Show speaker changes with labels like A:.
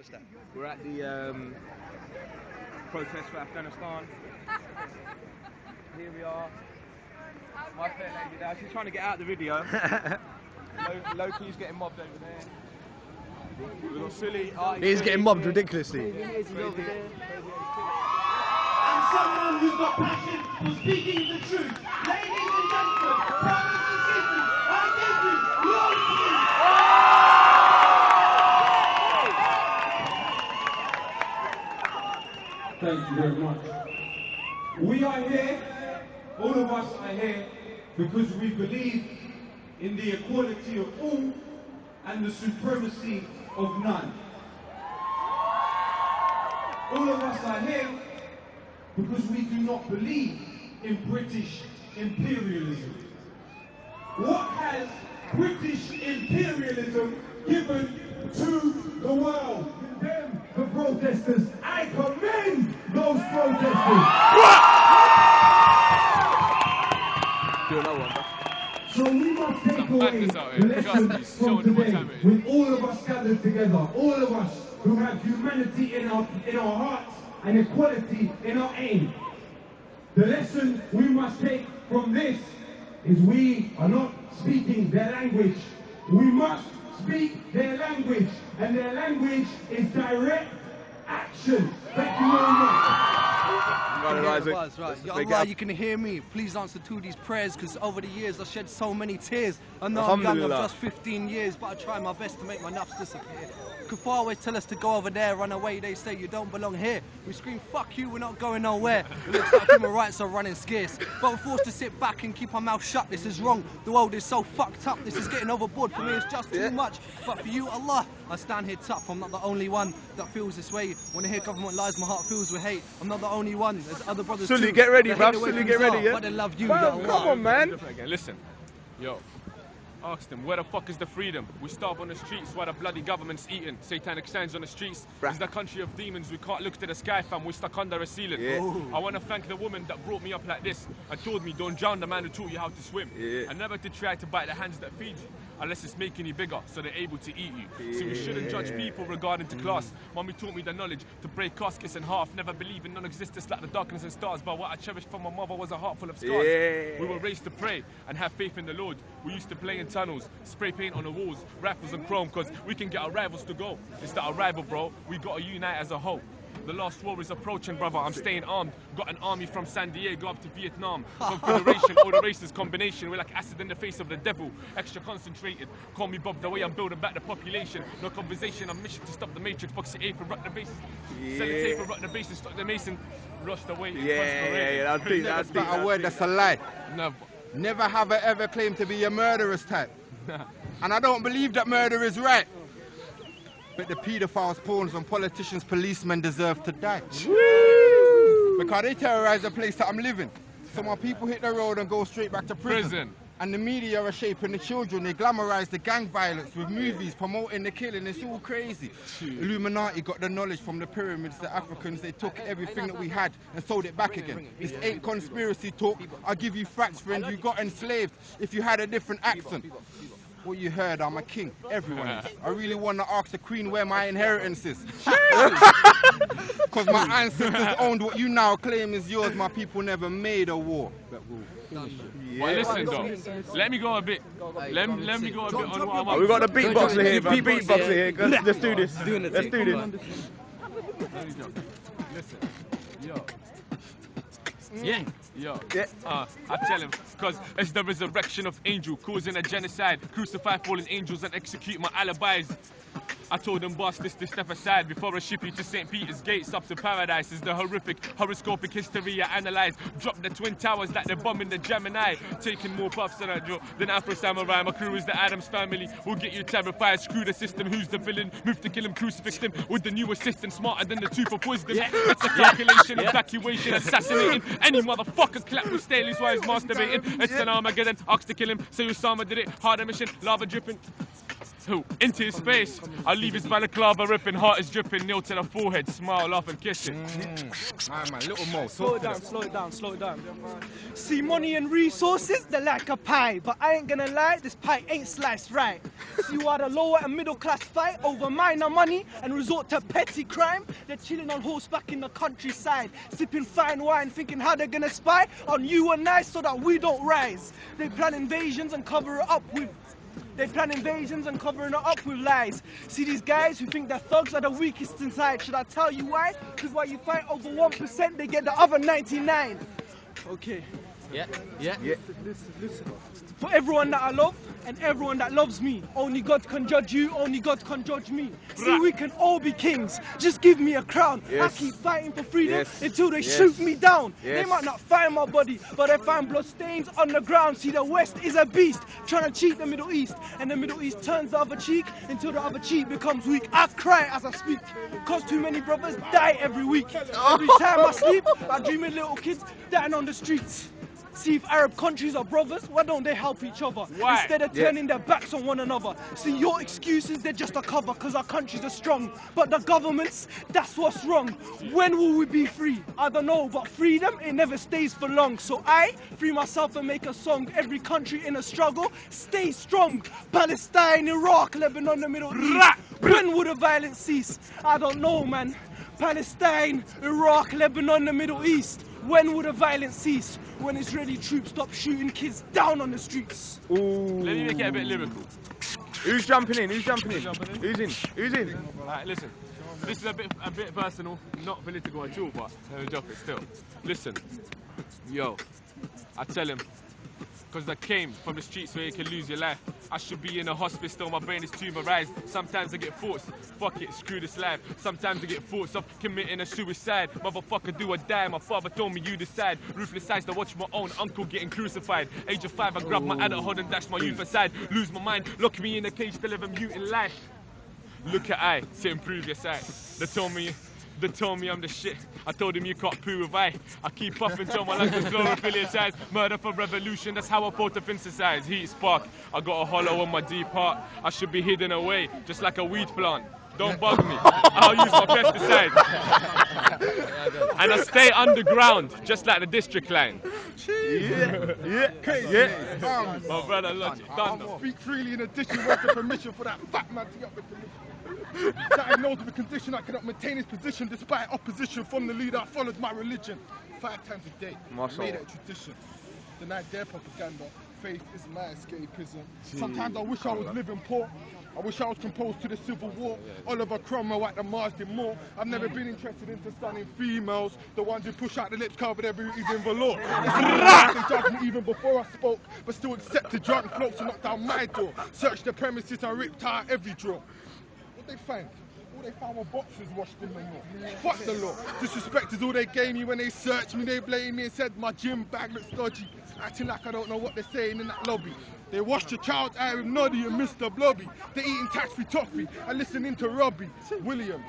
A: What's that?
B: We're at the protest for Afghanistan. Here we are. My fair lady there. She's trying to get out of the video. Lowkey's getting mobbed over there. We've got silly.
A: He's getting mobbed ridiculously.
B: Crazy Haze is over there.
C: And someone who's got passion for speaking the truth. Ladies and gentlemen, brothers and sisters, I give you Lowkey!
D: Thank you very much. We are here, all of us are here, because we believe in the equality of all and the supremacy of none. All of us are here because we do not believe in British imperialism. What has British imperialism given to the world? Condemn the protesters. I commend those protesters.
B: Do another one, bro.
D: So we must take away the lessons from today, with all of us gathered together, all of us who have humanity in our hearts and equality in our aim. The lesson we must take from this is we are not speaking their language. We must speak their language, and their language is direct action. Thank you very much.
A: Right. Ya Allah, you can hear me. Please answer to these prayers, because over the years I shed so many tears. I know I'm young, I'm just 15 years, but I try my best to make my nafs disappear. Kuffar always tell us to go over there, run away. They say you don't belong here. We scream, fuck you, we're not going nowhere. It looks like human rights are running scarce, but we're forced to sit back and keep our mouth shut. This is wrong. The world is so fucked up. This is getting overboard. For me, it's just too much. But for you, Allah, I stand here tough. I'm not the only one that feels this way. When I hear government lies, my heart fills with hate. I'm not the only one. There's other brothers too.
B: Get ready, bruv.
A: Sully,
B: Get ready, yeah?
A: But they love you, Ya Allah.
B: Come on, man.
E: Listen, yo. Ask them, where the fuck is the freedom? We starve on the streets while the bloody government's eating. Satanic signs on the streets. It's the country of demons. We can't look to the sky, fam. We're stuck under a ceiling. I want to thank the woman that brought me up like this and told me don't drown the man who taught you how to swim. And never to try to bite the hands that feed you, unless it's making you bigger so they're able to eat you. So we shouldn't judge people regarding to class. Mommy taught me the knowledge to break caskets in half, never believe in non-existence like the darkness and stars. But what I cherished from my mother was a heart full of scars. We were raised to pray and have faith in the Lord. We used to play in tunnels, spray paint on the walls, rifles and chrome, cause we can get our rivals to go. It's the arrival, bro. We gotta unite as a whole. The last war is approaching, brother. I'm staying armed. Got an army from San Diego up to Vietnam. Confederation, all the races combination. We're like acid in the face of the devil. Extra concentrated. Call me Bob, the way I'm building back the population. No conversation, I'm mission to stop the matrix. Box the ape and rock the bases. Sell the tape and rock the bases. Stop the mason. Rush the way.
B: That's
F: a word that's a lie.
E: Never.
F: Never have I ever claimed to be a murderous type. And I don't believe that murder is right. But the paedophiles, pawns and politicians, policemen deserve to die. Because they terrorize the place that I'm living. So my people hit the road and go straight back to prison. And the media are shaping the children. They glamorize the gang violence with movies promoting the killing. It's all crazy. Illuminati got the knowledge from the pyramids. The Africans, they took everything that we had and sold it back again. This ain't conspiracy talk. I'll give you facts, friend. You got enslaved if you had a different accent. What you heard, I'm a king. Everyone is. I really want to ask the queen where my inheritance is. Because my ancestors owned what you now claim is yours. My people never made a war.
E: Well, listen, though. Let me go a bit. Let me go a bit on what I'm.
B: We got the beatboxer here, bro. Beatboxer here. Let's do this. Let's do this.
E: Listen, yo. I tell him, cause it's the resurrection of angel, causing a genocide, crucify fallen angels and execute my alibis. I told them, boss, this step aside before I ship you to St. Peter's gates up to paradise. Is the horrific, horoscopic history I analyze. Drop the Twin Towers like they're bombing the Gemini. Taking more puffs than Afro Samurai. My crew is the Addams family. We'll get you terrified. Screw the system. Who's the villain? Move to kill him, crucifix him with the new assistant. Smarter than the tooth of wisdom. It's a calculation, evacuation, assassinating. Any motherfucker clap with Staley's while he's masturbating. It's an Armageddon. Ox to kill him. Say Osama did it. Harder mission. Lava dripping. Into his face, I leave his balaclava ripping, heart is dripping, nail to the forehead, smile, laugh and kiss it.
F: Man, little more.
A: Slow it down, slow it down, slow it down. See, money and resources, they're like a pie, but I ain't gonna lie, this pie ain't sliced right. See why the lower and middle class fight over minor money and resort to petty crime? They're chilling on horseback in the countryside, sipping fine wine, thinking how they're gonna spy on you and I so that we don't rise. They plan invasions and cover it up with lies. See these guys who think that thugs are the weakest inside. Should I tell you why? Because while you fight over 1%, they get the other 99. Okay.
B: Yeah.
A: Listen. For everyone that I love and everyone that loves me, only God can judge you, only God can judge me. See, we can all be kings. Just give me a crown. I keep fighting for freedom until they shoot me down. They might not find my body, but they find blood stains on the ground. See, the West is a beast, trying to cheat the Middle East, and the Middle East turns the other cheek until the other cheek becomes weak. I cry as I speak, cause too many brothers die every week. Every time I sleep, I dream of little kids dying on the streets. See, if Arab countries are brothers, why don't they help each other?
E: Why?
A: Instead of turning their backs on one another. See, your excuses, they're just a cover because our countries are strong. But the governments, that's what's wrong. When will we be free? I don't know, but freedom, it never stays for long. So I free myself and make a song. Every country in a struggle, stay strong. Palestine, Iraq, Lebanon, the Middle East. When will the violence cease? I don't know, man. Palestine, Iraq, Lebanon, the Middle East. When will the violence cease? When Israeli troops stop shooting kids down on the streets.
E: Let me make it a bit lyrical.
B: Who's jumping in? Who's in?
E: Alright, listen. This is a bit personal, not political at all, but let me drop it still. Listen, yo, I tell him, because I came from the streets where you can lose your life. I should be in a hospice, still my brain is tumourized. Sometimes I get thoughts, fuck it, screw this life. Sometimes I get thoughts of committing a suicide. Motherfucker, do or die, my father told me you decide. Ruthless eyes to watch my own uncle getting crucified. Age of 5, I grab my adulthood and dash my youth aside. Lose my mind, lock me in a cage to live a mutant life. Look at I, to improve your sight. They told me I'm the shit. I told him you can't poo with I keep puffing till my lungs are chlorophyllized. Murder for revolution, that's how I photosynthesize. Heat spark, I got a hollow on my deep heart. I should be hidden away, just like a weed plant. Don't bug me, I'll use my pesticide. And I stay underground, just like the district line. My brother Logic, thunder.
F: Speak freely in addition, where's the permission for that fat man to get with permission? Diagnosed with a condition I cannot maintain his position despite opposition from the leader. I followed my religion 5 times a day. Made it a tradition. Denied their propaganda. Faith is my escapism. Sometimes I wish I was living poor. I wish I was composed to the Civil War. Oliver Cromwell at the Marsden Moor. I've never been interested into stunning females. The ones who push out the lips covered their booties in velour. They judged me even before I spoke, but still accepted drunk blokes to knock down my door. Searched the premises and ripped out every drawer. What they find? All they found were boxes washed in manure. Fuck the law. Disrespect is all they gave me when they searched me. They blamed me and said my gym bag looks dodgy. Acting like I don't know what they're saying in that lobby. They washed your child's eye with Noddy and Mr. Blobby. They're eating tax-free toffee and listening to Robbie Williams.